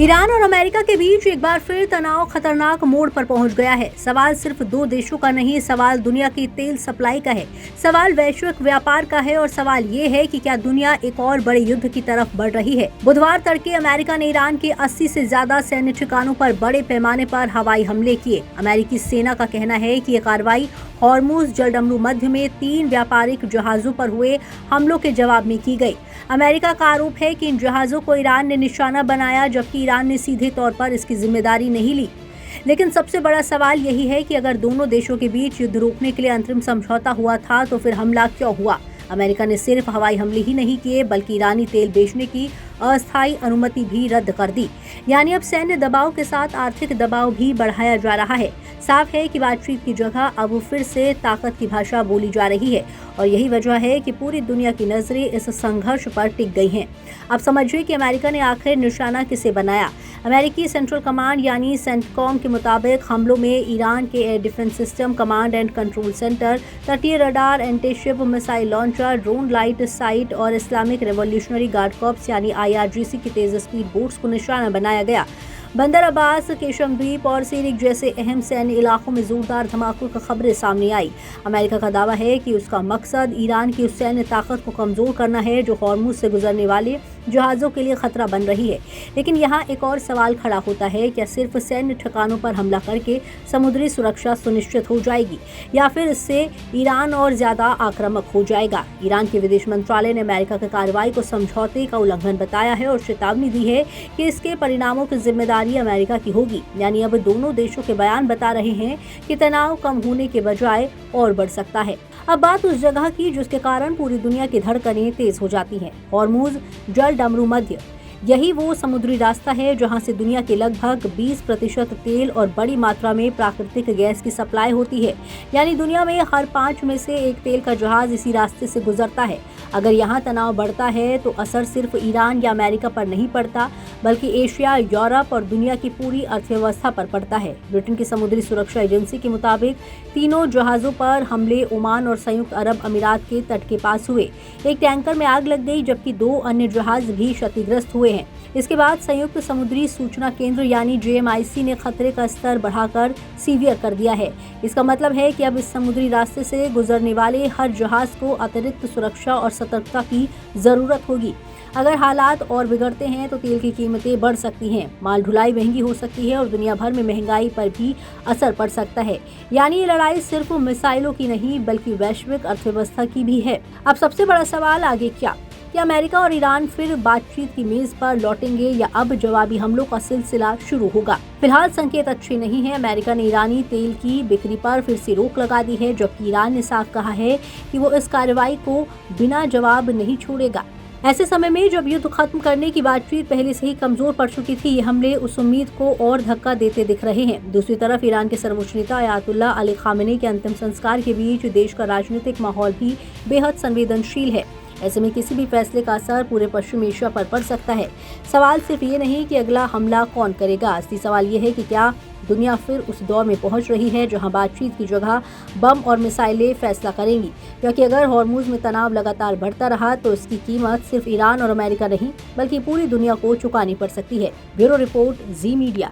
Iran और America के बीच एक बार फिर तनाव खतरनाक मोड़ पर पहुंच गया है। सवाल सिर्फ दो देशों का नहीं, सवाल दुनिया की तेल सप्लाई का है, सवाल वैश्विक व्यापार का है और सवाल ये है कि क्या दुनिया एक और बड़े युद्ध की तरफ बढ़ रही है। बुधवार तड़के अमेरिका ने ईरान के 80 से ज्यादा सैन्य ठिकानों पर बड़े पैमाने पर हवाई हमले किए। अमेरिकी सेना का कहना है कि ये कार्रवाई हॉर्मुज जलडमरू मध्य में 3 व्यापारिक जहाजों पर हुए हमलों के जवाब में की गई। अमेरिका का आरोप है कि इन जहाजों को ईरान ने निशाना बनाया, जबकि ईरान ने सीधे तौर पर इसकी जिम्मेदारी नहीं ली। लेकिन सबसे बड़ा सवाल यही है कि अगर दोनों देशों के बीच युद्ध रोकने के लिए अंतरिम समझौता हुआ था तो फिर हमला क्यों हुआ। अमेरिका ने सिर्फ हवाई हमले ही नहीं किए बल्कि ईरानी तेल बेचने की अस्थायी अनुमति भी रद्द कर दी। यानी अब सैन्य दबाव के साथ आर्थिक दबाव भी बढ़ाया जा रहा है। साफ है कि बातचीत की जगह अब फिर से ताकत की भाषा बोली जा रही है और यही वजह है कि पूरी दुनिया की नजरें इस संघर्ष पर टिक गई हैं। अब समझिए कि अमेरिका ने आखिर निशाना किसे बनाया। अमेरिकी सेंट्रल कमांड यानी सेंटकॉम के मुताबिक हमलों में ईरान के air defence system, command and control centre, तटीय radar, anti ship missile launcher, drone light site और इस्लामिक रेवोल्यूशनरी गार्ड कॉर्प्स यानी IRGC की तेज स्पीड बोट्स को निशाना बनाया गया। बंदर अब्बास, केशम द्वीप और सीरिक जैसे अहम सैन्य इलाकों में जोरदार धमाकों की खबरें सामने आई। अमेरिका का दावा है कि उसका मकसद ईरान की उस सैन्य ताकत को कमजोर करना है जो हॉर्मुज से गुजरने वाले जहाजों के लिए खतरा बन रही है। लेकिन यहाँ एक और सवाल खड़ा होता है, क्या सिर्फ सैन्य ठिकानों पर हमला करके समुद्री सुरक्षा सुनिश्चित हो जाएगी या फिर इससे ईरान और ज्यादा आक्रामक हो जाएगा। ईरान के विदेश मंत्रालय ने अमेरिका की कार्रवाई को समझौते का उल्लंघन बताया है और चेतावनी दी है कि इसके परिणामों की जिम्मेदारी अमेरिका की होगी। यानी अब दोनों देशों के बयान बता रहे हैं कि तनाव कम होने के बजाय और बढ़ सकता है। अब बात उस जगह की जिसके कारण पूरी दुनिया की धड़कनें तेज हो जाती हैं। हॉर्मुज जलडमरू मध्य, यही वो समुद्री रास्ता है जहां से दुनिया के लगभग 20% तेल और बड़ी मात्रा में प्राकृतिक गैस की सप्लाई होती है। यानी दुनिया में हर 5 में से एक तेल का जहाज इसी रास्ते से गुजरता है। अगर यहाँ तनाव बढ़ता है तो असर सिर्फ ईरान या अमेरिका पर नहीं पड़ता बल्कि एशिया, यूरोप और दुनिया की पूरी अर्थव्यवस्था पर पड़ता है। ब्रिटेन की समुद्री सुरक्षा एजेंसी के मुताबिक तीनों जहाजों पर हमले ओमान और संयुक्त अरब अमीरात के तट के पास हुए। एक टैंकर में आग लग गई जबकि 2 अन्य जहाज भी क्षतिग्रस्त हुए हैं। इसके बाद संयुक्त समुद्री सूचना केंद्र यानी JMIC ने खतरे का स्तर बढ़ाकर सीवियर कर दिया है। इसका मतलब है कि अब इस समुद्री रास्ते से गुजरने वाले हर जहाज को अतिरिक्त सुरक्षा और सतर्कता की जरूरत होगी। अगर हालात और बिगड़ते हैं तो तेल की कीमतें बढ़ सकती हैं, माल ढुलाई महंगी हो सकती है और दुनिया भर में महंगाई पर भी असर पड़ सकता है। यानी ये लड़ाई सिर्फ मिसाइलों की नहीं बल्कि वैश्विक अर्थव्यवस्था की भी है। अब सबसे बड़ा सवाल आगे क्या अमेरिका और ईरान फिर बातचीत की मेज पर लौटेंगे या अब जवाबी हमलों का सिलसिला शुरू होगा। फिलहाल संकेत अच्छे नहीं है। अमेरिका ने ईरानी तेल की बिक्री पर फिर से रोक लगा दी है, जबकि ईरान ने साफ कहा है कि वो इस कार्रवाई को बिना जवाब नहीं छोड़ेगा। ऐसे समय में जब युद्ध खत्म करने की बातचीत पहले से ही कमजोर पड़ चुकी थी, ये हमले उस उम्मीद को और धक्का देते दिख रहे हैं। दूसरी तरफ ईरान के सर्वोच्च नेता अयातुल्लाह अली खामेनी के अंतिम संस्कार के बीच देश का राजनीतिक माहौल भी बेहद संवेदनशील है। ऐसे में किसी भी फैसले का असर पूरे पश्चिम एशिया पर पड़ सकता है। सवाल सिर्फ ये नहीं कि अगला हमला कौन करेगा, असली सवाल ये है कि क्या दुनिया फिर उस दौर में पहुंच रही है जहां बातचीत की जगह बम और मिसाइलें फैसला करेंगी। क्योंकि अगर हॉर्मुज में तनाव लगातार बढ़ता रहा तो इसकी कीमत सिर्फ ईरान और अमेरिका नहीं बल्कि पूरी दुनिया को चुकानी पड़ सकती है। ब्यूरो रिपोर्ट, जी मीडिया।